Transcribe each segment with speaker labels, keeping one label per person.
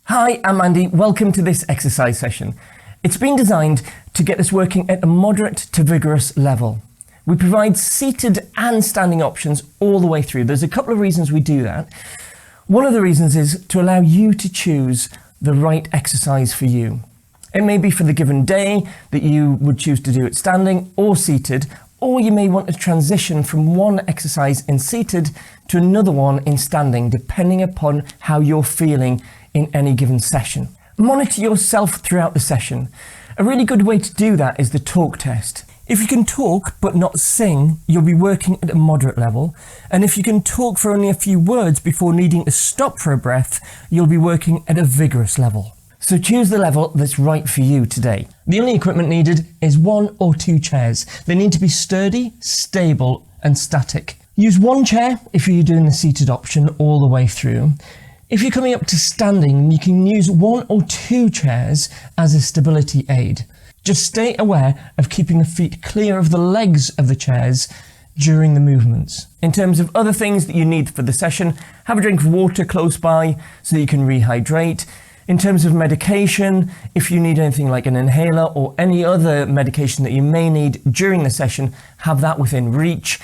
Speaker 1: Hi, I'm Andy. Welcome to this exercise session. It's been designed to get us working at a moderate to vigorous level. We provide seated and standing options all the way through. There's a couple of reasons we do that. One of the reasons is to allow you to choose the right exercise for you. It may be for the given day that you would choose to do it standing or seated, or you may want to transition from one exercise in seated to another one in standing, depending upon how you're feeling in any given session. Monitor yourself throughout the session. A really good way to do that is the talk test. If you can talk but not sing, you'll be working at a moderate level. And if you can talk for only a few words before needing to stop for a breath, you'll be working at a vigorous level. So choose the level that's right for you today. The only equipment needed is 1 or 2 chairs. They need to be sturdy, stable and static. Use one chair if you're doing the seated option all the way through. If you're coming up to standing, you can use 1 or 2 chairs as a stability aid. Just stay aware of keeping the feet clear of the legs of the chairs during the movements. In terms of other things that you need for the session, have a drink of water close by so that you can rehydrate. In terms of medication, if you need anything like an inhaler or any other medication that you may need during the session, have that within reach.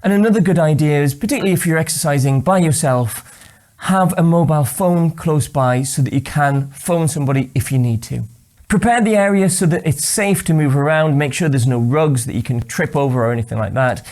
Speaker 1: And another good idea is, particularly if you're exercising by yourself, have a mobile phone close by so that you can phone somebody if you need to. Prepare the area so that it's safe to move around. Make sure there's no rugs that you can trip over or anything like that.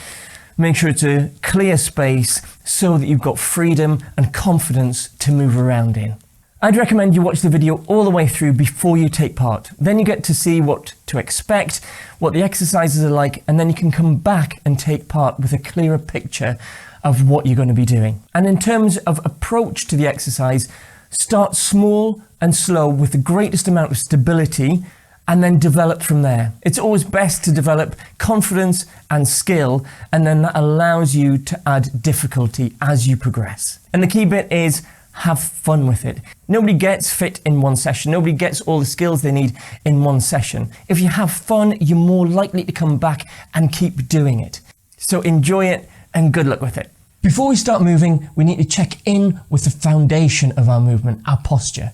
Speaker 1: Make sure it's a clear space so that you've got freedom and confidence to move around in. I'd recommend you watch the video all the way through before you take part. Then you get to see what to expect, what the exercises are like, and then you can come back and take part with a clearer picture of what you're going to be doing. And in terms of approach to the exercise, start small and slow with the greatest amount of stability and then develop from there. It's always best to develop confidence and skill, and then that allows you to add difficulty as you progress. And the key bit is have fun with it. Nobody gets fit in one session. Nobody gets all the skills they need in one session. If you have fun, you're more likely to come back and keep doing it. So enjoy it and good luck with it. Before we start moving, we need to check in with the foundation of our movement, our posture.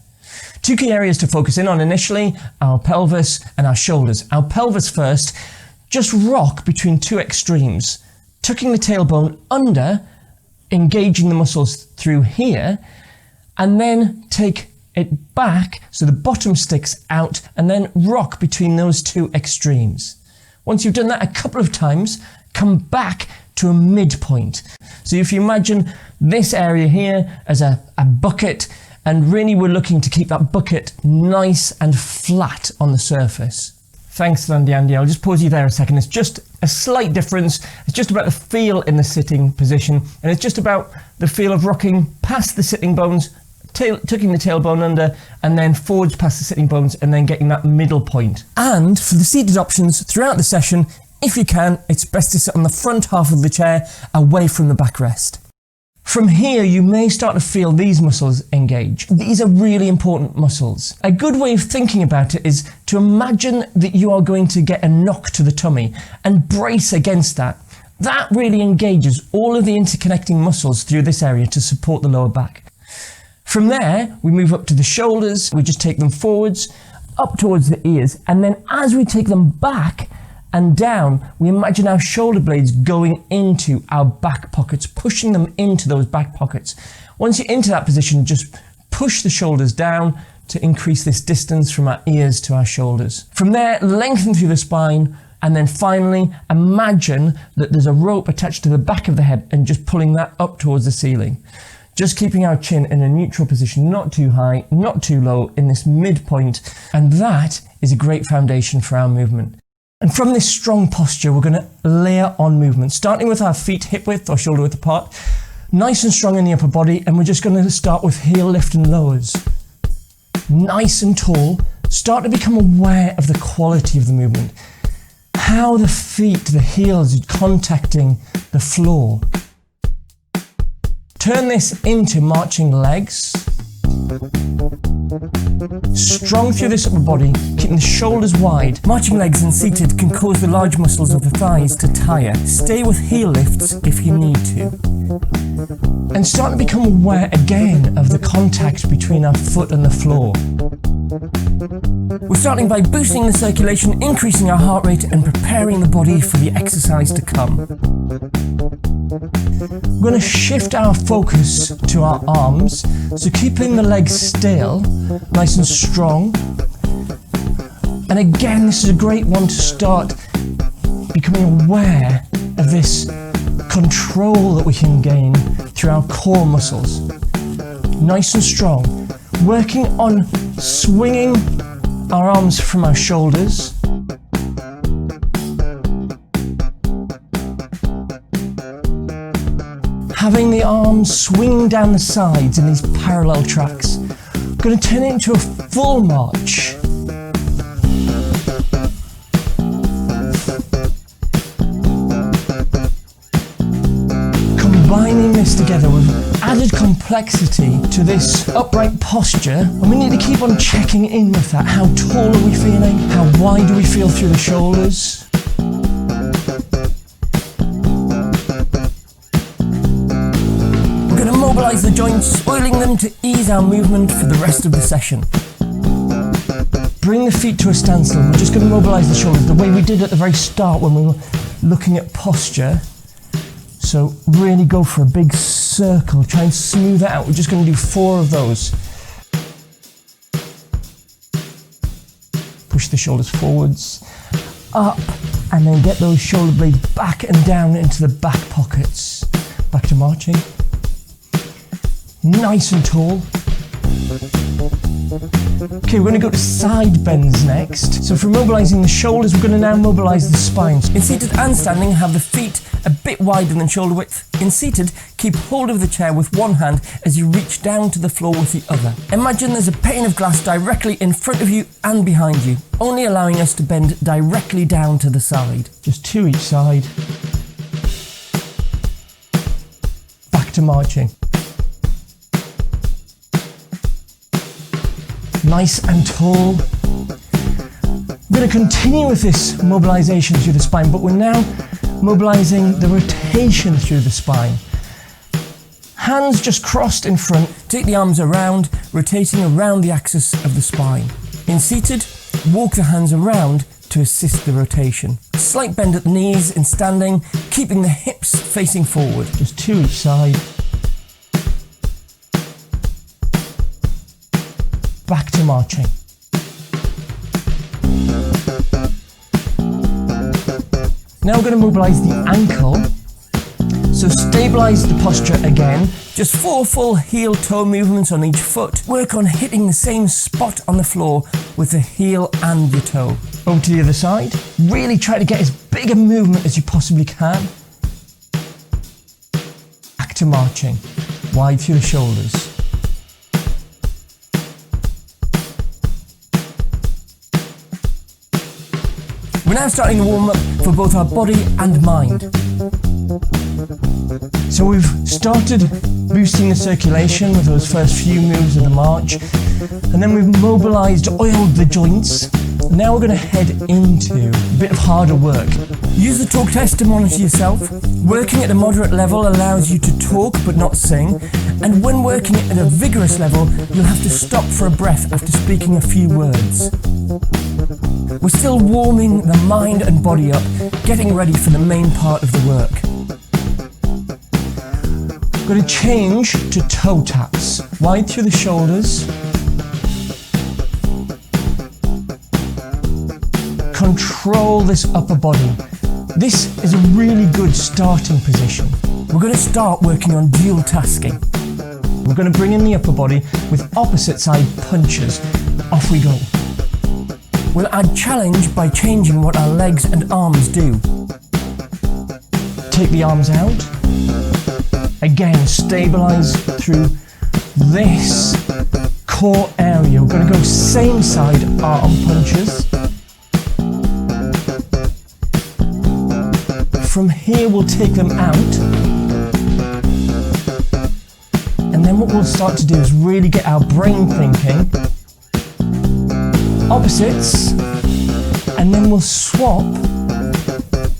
Speaker 1: 2 key areas to focus in on initially, our pelvis and our shoulders. Our pelvis first, just rock between 2 extremes, tucking the tailbone under, engaging the muscles through here, and then take it back so the bottom sticks out, and then rock between those 2 extremes. Once you've done that a couple of times, come back to a midpoint. So if you imagine this area here as a bucket, and really we're looking to keep that bucket nice and flat on the surface. Thanks, Andy. I'll just pause you there a second. It's just a slight difference. It's just about the feel in the sitting position, and it's just about the feel of rocking past the sitting bones, tucking the tailbone under, and then forwards past the sitting bones, and then getting that middle point. And for the seated options throughout the session, if you can, it's best to sit on the front half of the chair away from the backrest. From here, you may start to feel these muscles engage. These are really important muscles. A good way of thinking about it is to imagine that you are going to get a knock to the tummy and brace against that. That really engages all of the interconnecting muscles through this area to support the lower back. From there, we move up to the shoulders. We just take them forwards, up towards the ears, and then as we take them back and down, we imagine our shoulder blades going into our back pockets, pushing them into those back pockets. Once you're into that position, just push the shoulders down to increase this distance from our ears to our shoulders. From there, lengthen through the spine, and then finally, imagine that there's a rope attached to the back of the head and just pulling that up towards the ceiling. Just keeping our chin in a neutral position, not too high, not too low, in this midpoint, and that is a great foundation for our movement. And from this strong posture, we're going to layer on movement, starting with our feet hip width or shoulder width apart, nice and strong in the upper body, and we're just going to start with heel lift and lowers. Nice and tall, start to become aware of the quality of the movement. How the feet, the heels, are contacting the floor. Turn this into marching legs. Strong through this upper body, keeping the shoulders wide. Marching legs and seated can cause the large muscles of the thighs to tire. Stay with heel lifts if you need to. and start to become aware again of the contact between our foot and the floor. We're starting by boosting the circulation, increasing our heart rate and preparing the body for the exercise to come. We're going to shift our focus to our arms, so keeping the legs still, nice and strong. And again, this is a great one to start becoming aware of this control that we can gain through our core muscles. Nice and strong. Working on swinging our arms from our shoulders. Having the arms swinging down the sides in these parallel tracks. We're going to turn it into a full march. Combining this together with added complexity to this upright posture, and we need to keep on checking in with that. How tall are we feeling? How wide do we feel through the shoulders? Mobilize the joints, oiling them to ease our movement for the rest of the session. Bring the feet to a standstill. We're just going to mobilize the shoulders the way we did at the very start when we were looking at posture. So really go for a big circle, try and smooth it out. We're just going to do 4 of those. Push the shoulders forwards, up, and then get those shoulder blades back and down into the back pockets. Back to marching. Nice and tall. Okay, we're going to go to side bends next. So for mobilising the shoulders, we're going to now mobilise the spine. In seated and standing, have the feet a bit wider than shoulder width. In seated, keep hold of the chair with one hand as you reach down to the floor with the other. Imagine there's a pane of glass directly in front of you and behind you, only allowing us to bend directly down to the side. Just 2 each side. Back to marching. Nice and tall. We're going to continue with this mobilization through the spine, but we're now mobilizing the rotation through the spine. Hands just crossed in front. Take the arms around, rotating around the axis of the spine. In seated, walk the hands around to assist the rotation. Slight bend at the knees in standing, keeping the hips facing forward. Just 2 each side. Back to marching. Now we're going to mobilise the ankle. So stabilise the posture again. Just 4 full heel-toe movements on each foot. Work on hitting the same spot on the floor with the heel and your toe. Over to the other side. Really try to get as big a movement as you possibly can. Back to marching. Wide through the shoulders. We're now starting to warm up for both our body and mind. So we've started boosting the circulation with those first few moves of the march, and then we've mobilised, oiled the joints. Now we're going to head into a bit of harder work. Use the talk test to monitor yourself. Working at a moderate level allows you to talk but not sing, and when working at a vigorous level, you'll have to stop for a breath after speaking a few words. We're still warming the mind and body up, getting ready for the main part of the work. We're going to change to toe taps, wide through the shoulders. Control this upper body. This is a really good starting position. We're going to start working on dual tasking. We're going to bring in the upper body with opposite side punches. Off we go. We'll add challenge by changing what our legs and arms do. Take the arms out. Again, stabilize through this core area. We're going to go same side arm punches. From here, we'll take them out. And then what we'll start to do is really get our brain thinking. Opposites, and then we'll swap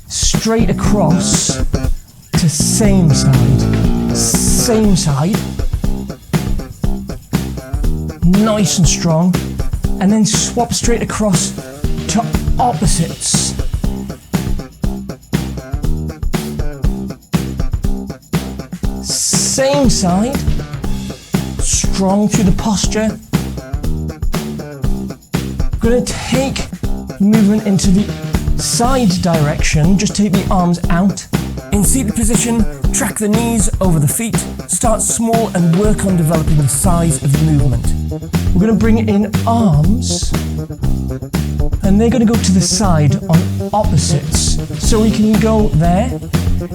Speaker 1: straight across to same side. Same side. Nice and strong. And then swap straight across to opposites. Same side. Strong through the posture. We're going to take the movement into the side direction. Just take the arms out. In seated position, track the knees over the feet. Start small and work on developing the size of the movement. We're going to bring in arms, and they're going to go to the side on opposites. So we can go there.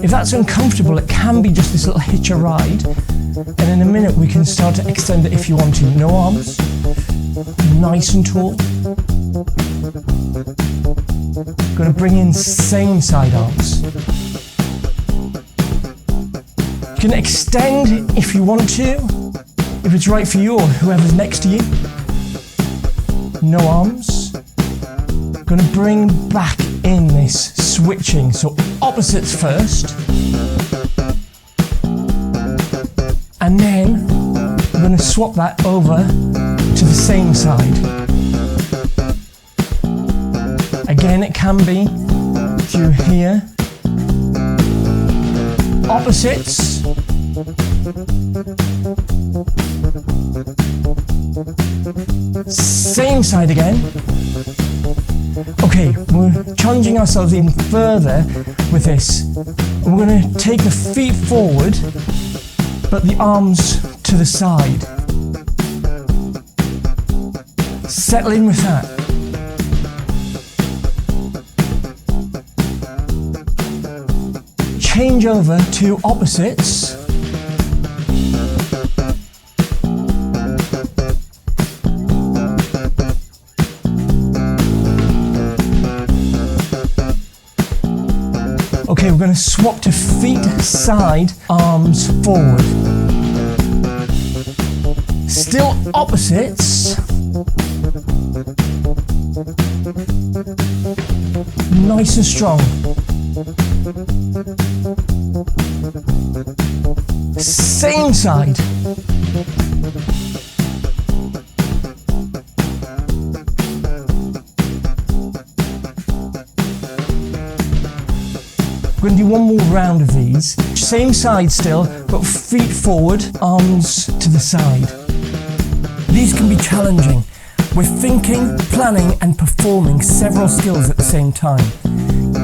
Speaker 1: If that's uncomfortable, it can be just this little hitch a ride. And in a minute, we can start to extend it if you want to. No arms. Nice and tall. Going to bring in same side arms. You can extend if you want to, if it's right for you or whoever's next to you. No arms. Going to bring back in this switching. So opposites first. And then we're going to swap that over to the same side. Again, it can be through here. Opposites. Same side again. Okay, we're challenging ourselves even further with this. We're going to take the feet forward, but the arms to the side. Settle in with that. Change over to opposites. Okay, we're going to swap to feet side, arms forward. Still opposites. Nice and strong. Same side. We're going to do one more round of these. Same side still, but feet forward, arms to the side. These can be challenging. We're thinking, planning and performing several skills at the same time.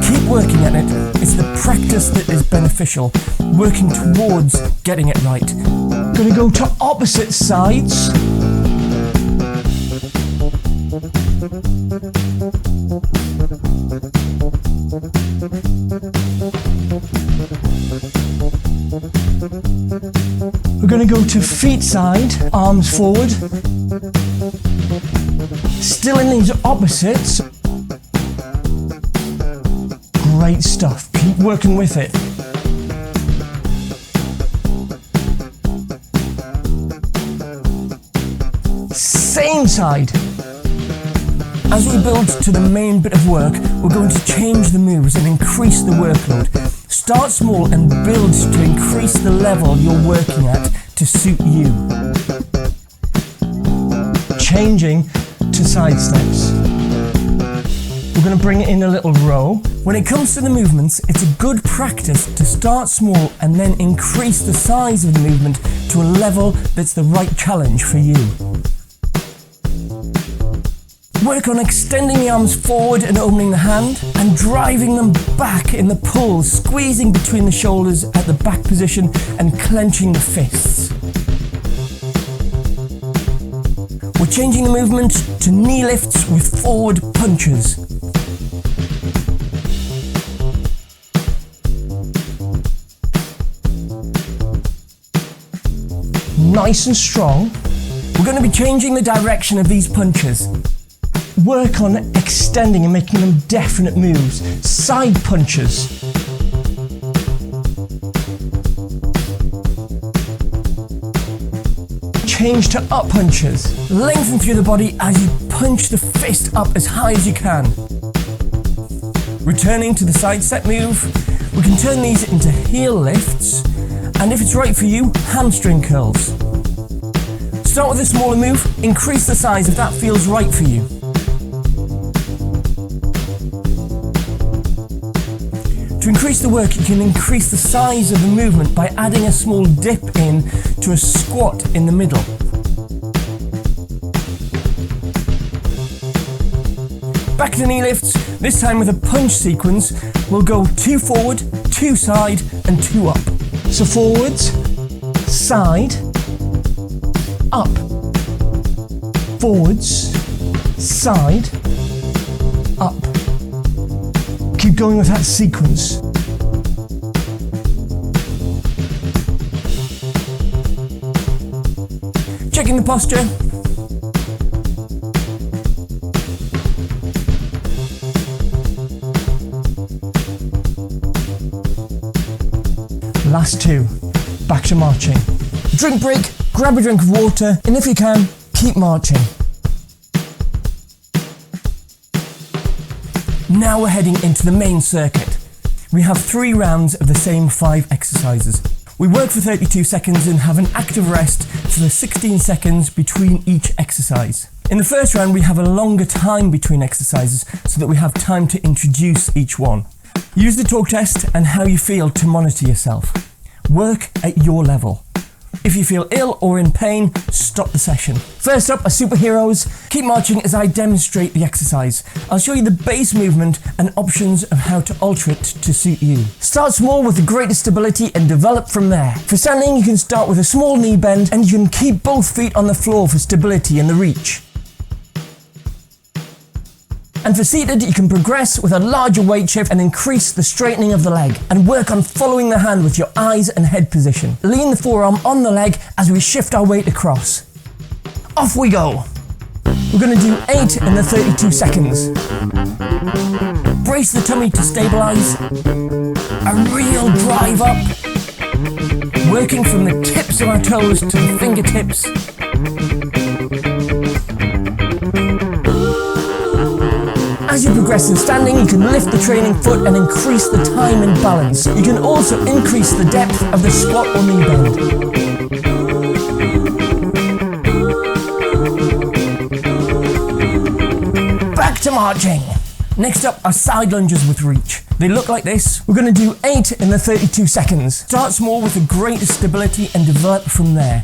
Speaker 1: Keep working at it. It's the practice that is beneficial. Working towards getting it right. Going to go to opposite sides. We're going to go to feet side, arms forward. Still in these opposites. Great stuff. Keep working with it. Same side. As we build to the main bit of work, we're going to change the moves and increase the workload. Start small and build to increase the level you're working at to suit you. Changing to side steps. We're going to bring it in a little row. When it comes to the movements, it's a good practice to start small and then increase the size of the movement to a level that's the right challenge for you. Work on extending the arms forward and opening the hand and driving them back in the pull, squeezing between the shoulders at the back position and clenching the fists. We're changing the movement to knee lifts with forward punches. Nice and strong. We're going to be changing the direction of these punches. Work on extending and making them definite moves. Side punches. Change to up punches. Lengthen through the body as you punch the fist up as high as you can. Returning to the side step move, we can turn these into heel lifts And if it's right for you, hamstring curls. Start with a smaller move, increase the size if that feels right for you. To increase the work, you can increase the size of the movement by adding a small dip in to a squat in the middle. Back to knee lifts, this time with a punch sequence. We'll go 2 forward, 2 side and 2 up. So forwards, side, up. Forwards, side, up. Keep going with that sequence. Checking the posture. Last 2. Back to marching. Drink break, grab a drink of water, and if you can, keep marching. Now we're heading into the main circuit. We have 3 rounds of the same 5 exercises. We work for 32 seconds and have an active rest for the 16 seconds between each exercise. In the first round, we have a longer time between exercises so that we have time to introduce each one. Use the talk test and how you feel to monitor yourself. Work at your level. If you feel ill or in pain, stop the session. First up are superheroes. Keep marching as I demonstrate the exercise. I'll show you the base movement and options of how to alter it to suit you. Start small with the greatest stability and develop from there. For standing, you can start with a small knee bend and you can keep both feet on the floor for stability and the reach. And for seated, you can progress with a larger weight shift and increase the straightening of the leg, and work on following the hand with your eyes and head position. Lean the forearm on the leg as we shift our weight across. Off we go. We're going to do 8 in the 32 seconds. Brace the tummy to stabilize. A real drive up. Working from the tips of our toes to the fingertips. As you progress in standing, you can lift the training foot and increase the time and balance. You can also increase the depth of the squat or knee bend. Back to marching. Next up are side lunges with reach. They look like this. We're going to do 8 in the 32 seconds. Start small with the greatest stability and develop from there.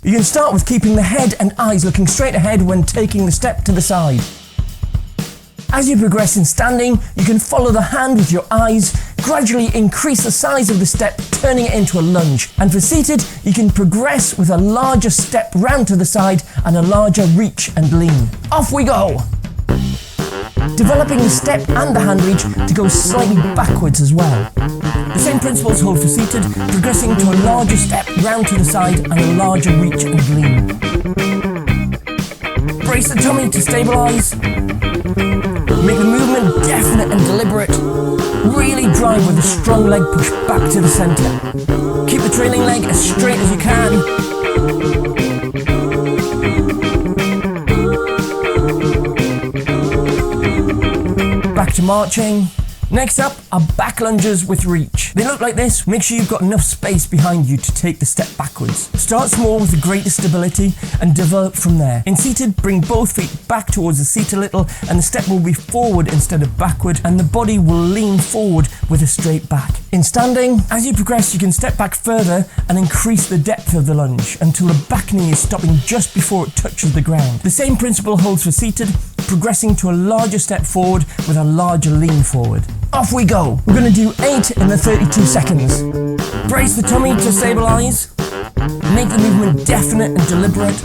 Speaker 1: You can start with keeping the head and eyes looking straight ahead when taking the step to the side. As you progress in standing, you can follow the hand with your eyes, gradually increase the size of the step, turning it into a lunge. And for seated, you can progress with a larger step round to the side and a larger reach and lean. Off we go! Developing the step and the hand reach to go slightly backwards as well. The same principles hold for seated, progressing to a larger step round to the side and a larger reach and lean. Brace the tummy to stabilize. Make the movement definite and deliberate. Really drive with a strong leg push back to the center. Keep the trailing leg as straight as you can. Back to marching. Next up are back lunges with reach. They look like this. Make sure you've got enough space behind you to take the step backwards. Start small with the greatest stability and develop from there. In seated, bring both feet back towards the seat a little and the step will be forward instead of backward and the body will lean forward with a straight back. In standing, as you progress, you can step back further and increase the depth of the lunge until the back knee is stopping just before it touches the ground. The same principle holds for seated, progressing to a larger step forward with a larger lean forward. Off we go. We're going to do 8 in the 32 seconds. Brace the tummy to stabilize. Make the movement definite and deliberate.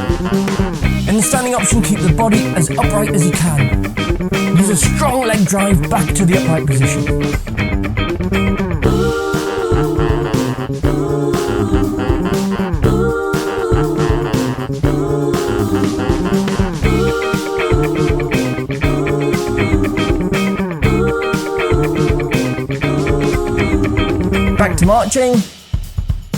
Speaker 1: In the standing option, keep the body as upright as you can. Use a strong leg drive back to the upright position. Back to marching.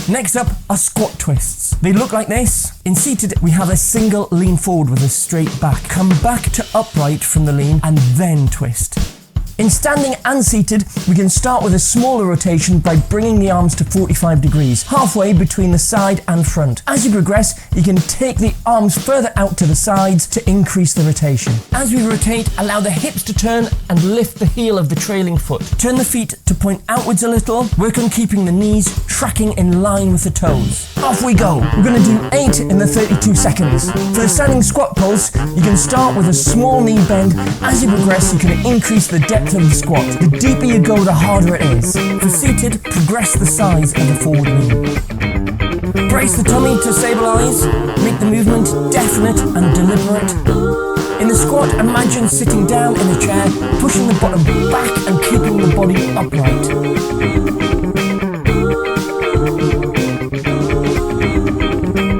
Speaker 1: Next up are squat twists. They look like this. In seated, we have a single lean forward with a straight back. Come back to upright from the lean and then twist. In standing and seated, we can start with a smaller rotation by bringing the arms to 45 degrees, halfway between the side and front. As you progress, you can take the arms further out to the sides to increase the rotation. As we rotate, allow the hips to turn and lift the heel of the trailing foot. Turn the feet to point outwards a little. Work on keeping the knees tracking in line with the toes. Off we go. We're going to do 8 in the 32 seconds. For the standing squat pulse, you can start with a small knee bend. As you progress, you can increase the depth of the squat. The deeper you go, the harder it is. For seated, progress the size of the forward knee. Brace the tummy to stabilise. Make the movement definite and deliberate. In the squat, imagine sitting down in a chair, pushing the bottom back and keeping the body upright.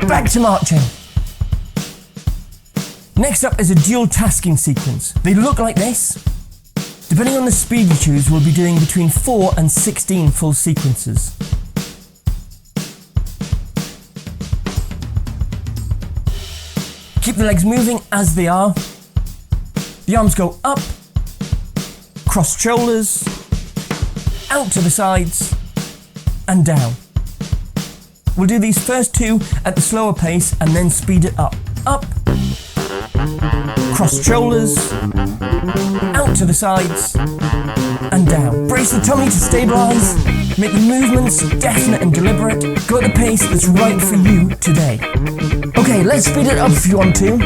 Speaker 1: Back to marching. Next up is a dual tasking sequence. They look like this. Depending on the speed you choose, we'll be doing between 4 and 16 full sequences. Keep the legs moving as they are. The arms go up, crossed shoulders, out to the sides, and down. We'll do these first 2 at the slower pace and then speed it up. Up, crossed shoulders, out to the sides, and down. Brace the tummy to stabilise. Make the movements definite and deliberate. Go at the pace that's right for you today. Okay, let's speed it up if you want to.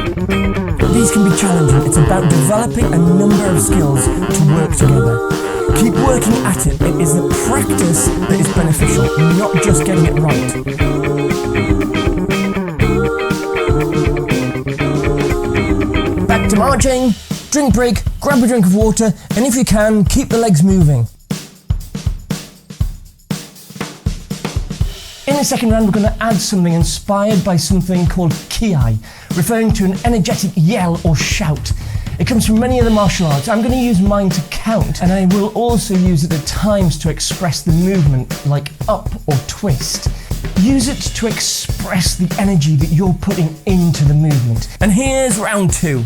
Speaker 1: These can be challenging. It's about developing a number of skills to work together. Keep working at it. It is the practice that is beneficial, not just getting it right. Back to marching. Drink break, grab a drink of water, and if you can, keep the legs moving. In the second round, we're going to add something inspired by something called kiai, referring to an energetic yell or shout. It comes from many other martial arts. I'm going to use mine to count, and I will also use it at times to express the movement, like up or twist. Use it to express the energy that you're putting into the movement. And here's round 2.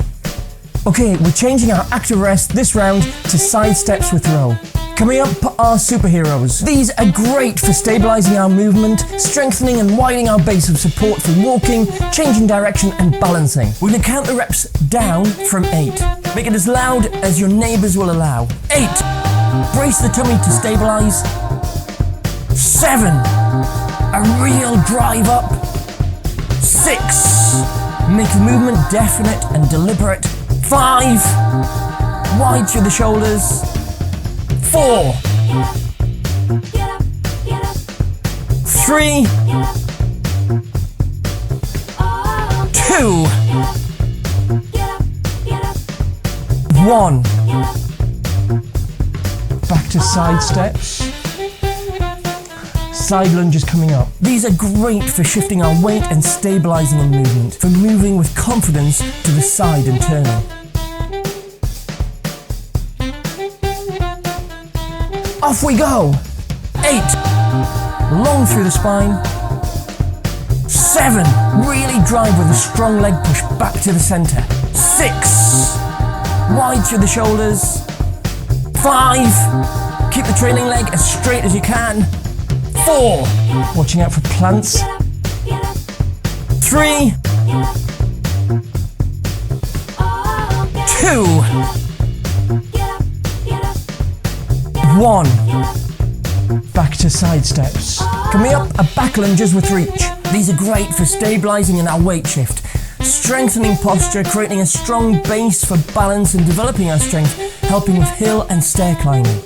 Speaker 1: Okay, we're changing our active rest this round to side steps with row. Coming up are superheroes. These are great for stabilising our movement, strengthening and widening our base of support for walking, changing direction and balancing. We're going to count the reps down from 8. Make it as loud as your neighbours will allow. 8. Brace the tummy to stabilise. 7. A real drive up. 6. Make the movement definite and deliberate. 5. Wide through the shoulders. 4. 3. 2. 1. Back to side steps. Side lunges coming up. These are great for shifting our weight and stabilising the movement, for moving with confidence to the side and turning. Off we go! 8. Long through the spine. 7. Really drive with a strong leg push back to the centre. 6. Wide through the shoulders. 5. Keep the trailing leg as straight as you can. 4. Watching out for plants. 3. 2. 1. Back to side steps. Coming up are back lunges with reach. These are great for stabilising in our weight shift, strengthening posture, creating a strong base for balance and developing our strength, helping with hill and stair climbing.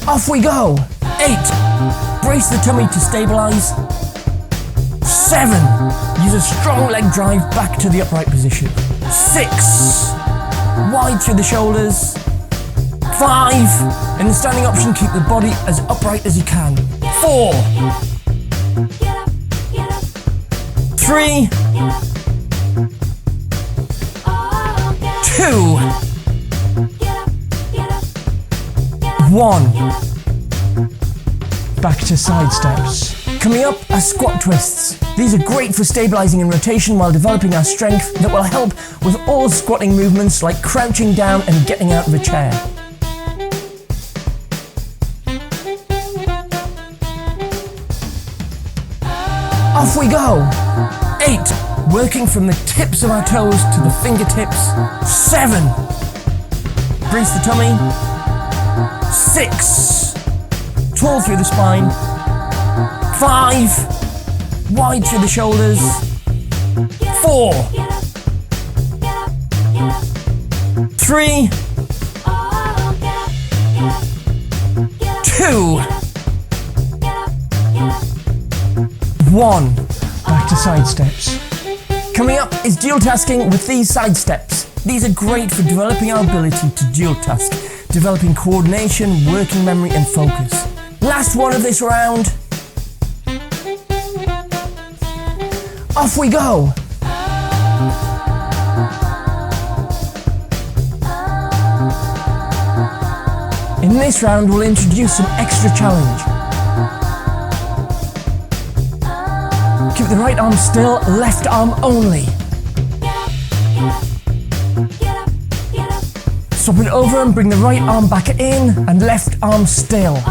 Speaker 1: Off we go! 8. Brace the tummy to stabilise. 7. Use a strong leg drive back to the upright position. 6. Wide through the shoulders. 5. In the standing option, keep the body as upright as you can. 4. 3. 2. 1. Back to side steps. Coming up are squat twists. These are great for stabilizing and rotation while developing our strength that will help with all squatting movements like crouching down and getting out of a chair. Off we go! 8, working from the tips of our toes to the fingertips. 7, brace the tummy. 6, tall through the spine. 5, wide through the shoulders. 4, 3, 2, 1. Back to side steps. Coming up is dual tasking with these side steps. These are great for developing our ability to dual task, developing coordination, working memory and focus. Last one of this round. Off we go! In this round we'll introduce some extra challenge. Keep the right arm still, left arm only. Swap it over and bring the right arm back in and left arm still.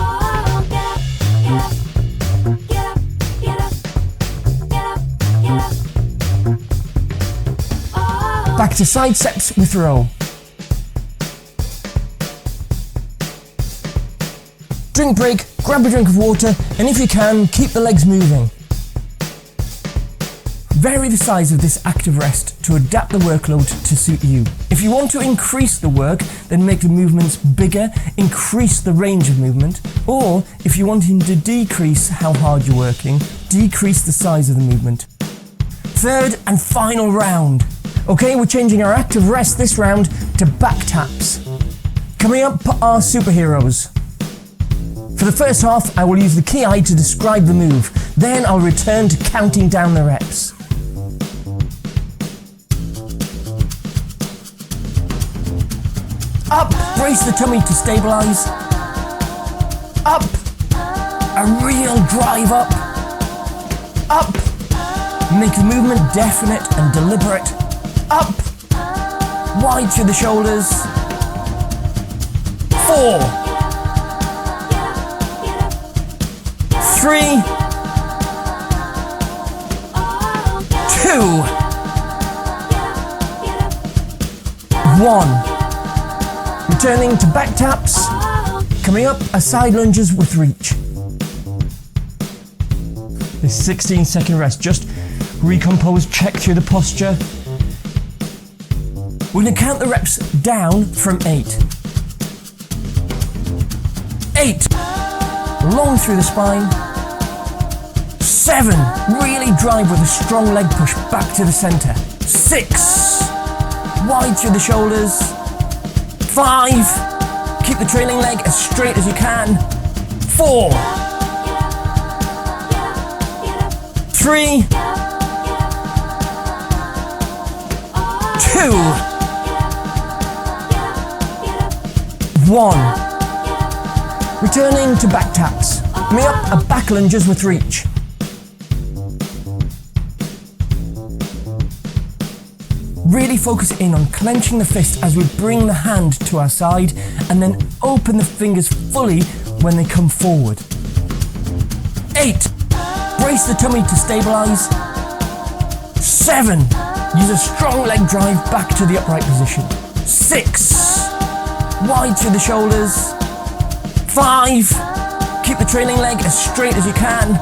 Speaker 1: Back to side steps with row. Drink break, grab a drink of water, and if you can, keep the legs moving. Vary the size of this active rest to adapt the workload to suit you. If you want to increase the work, then make the movements bigger, increase the range of movement, or if you're wanting to decrease how hard you're working, decrease the size of the movement. Third and final round. Okay, we're changing our active rest this round to back taps. Coming up are superheroes. For the first half, I will use the ki to describe the move. Then I'll return to counting down the reps. Up, brace the tummy to stabilize. Up, a real drive up. Up, make the movement definite and deliberate. Up, wide through the shoulders. 4, 3, 2, 1. Returning to back taps. Coming up are side lunges with reach. This 16-second rest, just recompose, check through the posture. We're going to count the reps down from 8. 8, long through the spine. 7, really drive with a strong leg push back to the center. 6, wide through the shoulders. 5, keep the trailing leg as straight as you can. 4, 3, 2, 1. Returning to back taps. Coming up are back lunges with reach. Really focus in on clenching the fist as we bring the hand to our side and then open the fingers fully when they come forward. 8, brace the tummy to stabilize. 7, use a strong leg drive back to the upright position. 6, wide through the shoulders. 5, keep the trailing leg as straight as you can.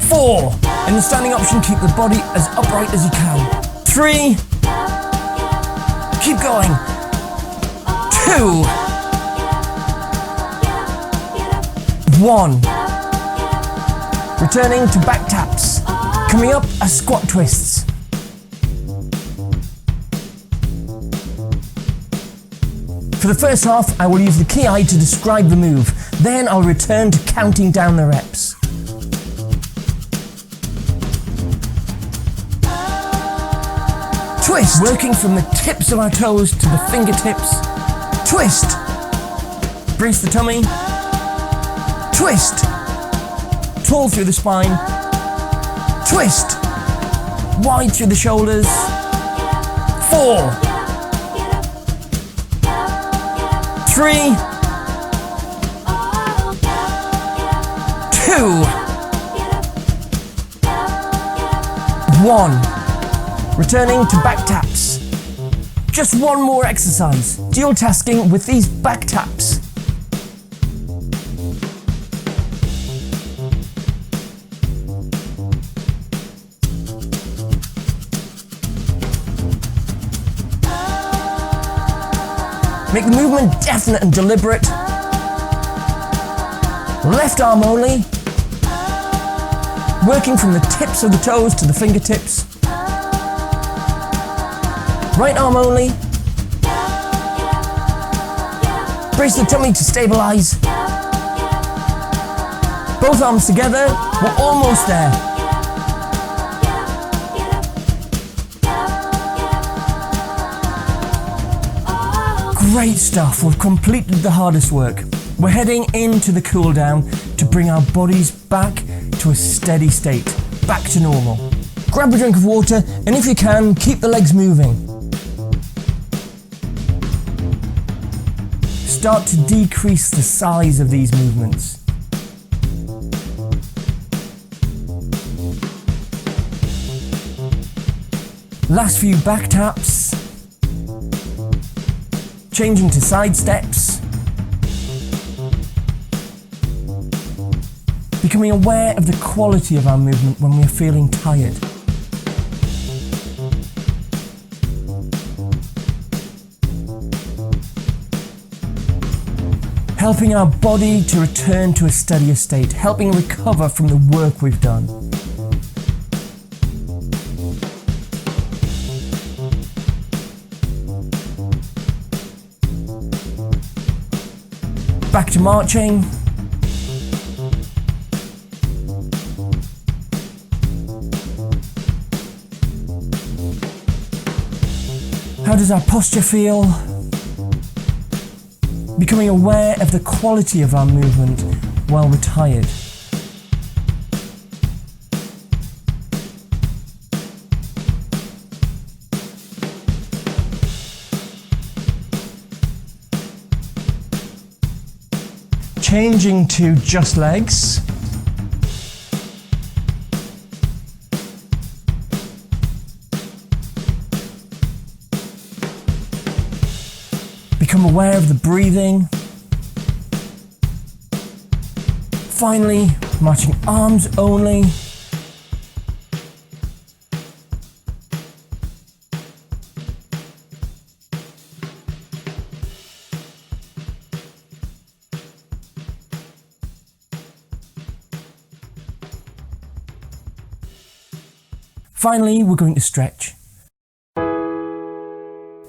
Speaker 1: 4, in the standing option, keep the body as upright as you can. 3, keep going. 2, 1. Returning to back taps. Coming up are squat twists. For the first half, I will use the ki to describe the move. Then I'll return to counting down the reps. Twist, working from the tips of our toes to the fingertips. Twist, brace the tummy. Twist, tall through the spine. Twist. Wide through the shoulders. 4, 3, 2, 1. Returning to back taps. Just one more exercise. Dual tasking with these back taps. Make the movement definite and deliberate. Left arm only. Working from the tips of the toes to the fingertips. Right arm only. Brace the tummy to stabilize. Both arms together. We're almost there. Great stuff, we've completed the hardest work. We're heading into the cool down to bring our bodies back to a steady state, back to normal. Grab a drink of water, and if you can, keep the legs moving. Start to decrease the size of these movements. Last few back taps. Changing to side steps. Becoming aware of the quality of our movement when we're feeling tired. Helping our body to return to a steadier state, helping recover from the work we've done. Back to marching. How does our posture feel? Becoming aware of the quality of our movement while we're tired. Changing to just legs. Become aware of the breathing. Finally, marching arms only. Finally, we're going to stretch.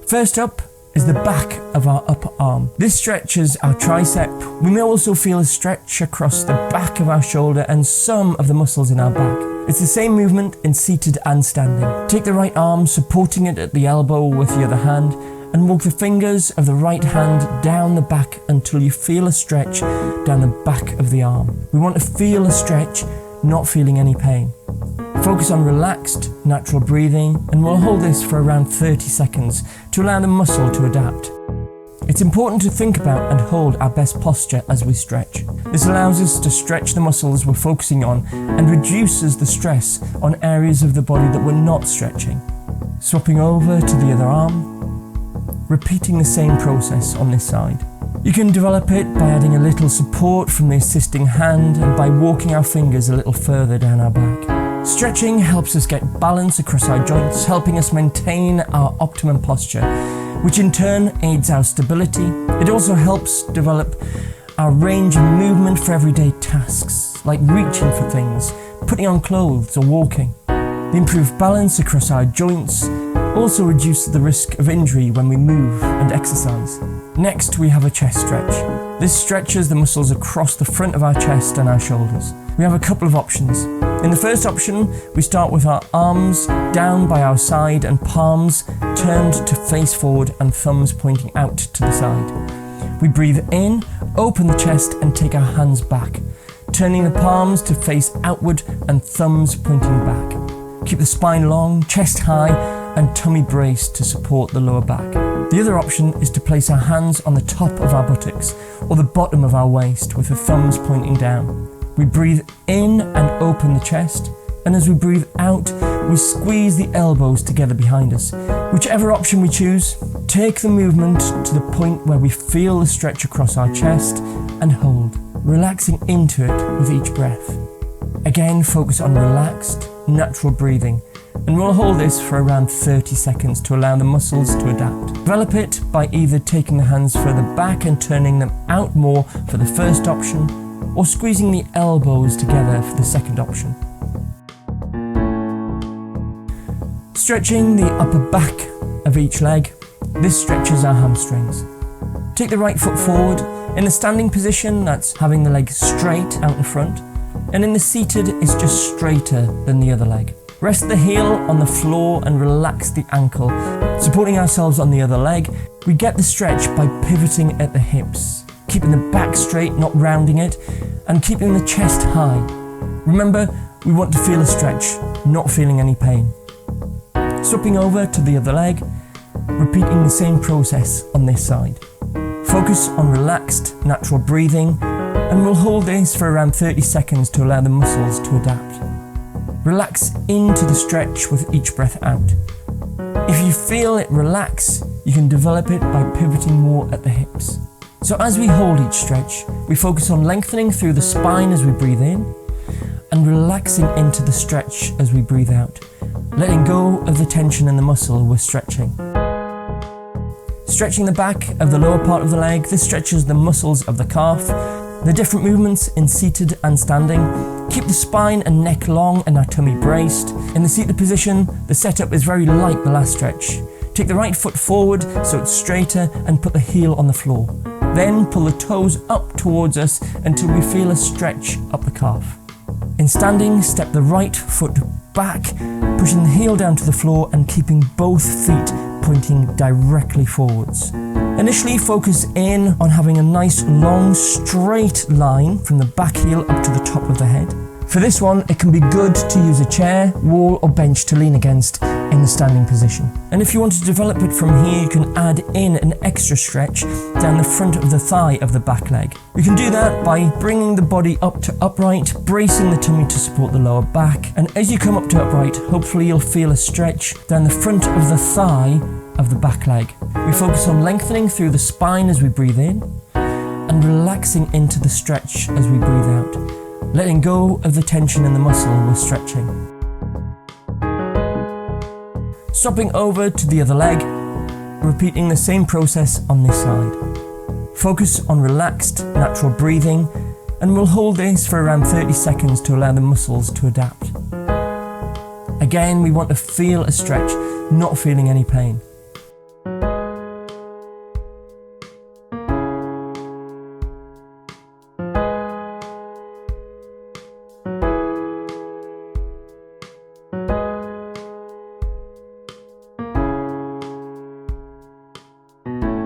Speaker 1: First up is the back of our upper arm. This stretches our tricep. We may also feel a stretch across the back of our shoulder and some of the muscles in our back. It's the same movement in seated and standing. Take the right arm, supporting it at the elbow with the other hand, and walk the fingers of the right hand down the back until you feel a stretch down the back of the arm. We want to feel a stretch, not feeling any pain. Focus on relaxed, natural breathing, and we'll hold this for around 30 seconds to allow the muscle to adapt. It's important to think about and hold our best posture as we stretch. This allows us to stretch the muscles we're focusing on and reduces the stress on areas of the body that we're not stretching. Swapping over to the other arm, repeating the same process on this side. You can develop it by adding a little support from the assisting hand and by walking our fingers a little further down our back. Stretching helps us get balance across our joints, helping us maintain our optimum posture, which in turn aids our stability. It also helps develop our range of movement for everyday tasks, like reaching for things, putting on clothes or walking. The improved balance across our joints also reduces the risk of injury when we move and exercise. Next, we have a chest stretch. This stretches the muscles across the front of our chest and our shoulders. We have a couple of options. In the first option, we start with our arms down by our side and palms turned to face forward and thumbs pointing out to the side. We breathe in, open the chest and take our hands back. turning the palms to face outward and thumbs pointing back. Keep the spine long, chest high, and tummy braced to support the lower back. The other option is to place our hands on the top of our buttocks or the bottom of our waist with the thumbs pointing down. We breathe in and open the chest, and as we breathe out, we squeeze the elbows together behind us. Whichever option we choose, take the movement to the point where we feel the stretch across our chest and hold, relaxing into it with each breath. Again, focus on relaxed, natural breathing, and we'll hold this for around 30 seconds to allow the muscles to adapt. Develop it by either taking the hands further back and turning them out more for the first option, or squeezing the elbows together for the second option. Stretching the upper back of each leg, this stretches our hamstrings. Take the right foot forward. In the standing position, that's having the leg straight out in front, and in the seated is just straighter than the other leg. Rest the heel on the floor and relax the ankle. Supporting ourselves on the other leg, we get the stretch by pivoting at the hips, keeping the back straight, not rounding it, and keeping the chest high. Remember, we want to feel a stretch, not feeling any pain. Swapping over to the other leg, repeating the same process on this side. Focus on relaxed, natural breathing, and we'll hold this for around 30 seconds to allow the muscles to adapt. Relax into the stretch with each breath out. If you feel it relax, you can develop it by pivoting more at the hips. So as we hold each stretch, we focus on lengthening through the spine as we breathe in, and relaxing into the stretch as we breathe out, letting go of the tension in the muscle we're stretching. Stretching the back of the lower part of the leg, this stretches the muscles of the calf. The different movements in seated and standing. Keep the spine and neck long and our tummy braced. In the seated position, the setup is very like the last stretch. Take the right foot forward so it's straighter and put the heel on the floor. Then pull the toes up towards us until we feel a stretch up the calf. In standing, step the right foot back, pushing the heel down to the floor and keeping both feet pointing directly forwards. Initially, focus in on having a nice long straight line from the back heel up to the top of the head. For this one, it can be good to use a chair, wall or bench to lean against in the standing position. And if you want to develop it from here, you can add in an extra stretch down the front of the thigh of the back leg. You can do that by bringing the body up to upright, bracing the tummy to support the lower back. And as you come up to upright, hopefully you'll feel a stretch down the front of the thigh of the back leg. We focus on lengthening through the spine as we breathe in and relaxing into the stretch as we breathe out, letting go of the tension in the muscle we're stretching. Swapping over to the other leg, repeating the same process on this side. Focus on relaxed, natural breathing, and we'll hold this for around 30 seconds to allow the muscles to adapt. Again, we want to feel a stretch, not feeling any pain.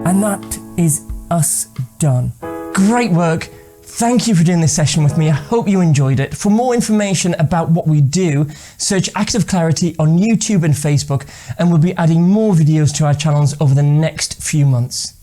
Speaker 1: And that is us done. Great work. Thank you for doing this session with me. I hope you enjoyed it. For more information about what we do, search Active Clarity on YouTube and Facebook, and we'll be adding more videos to our channels over the next few months.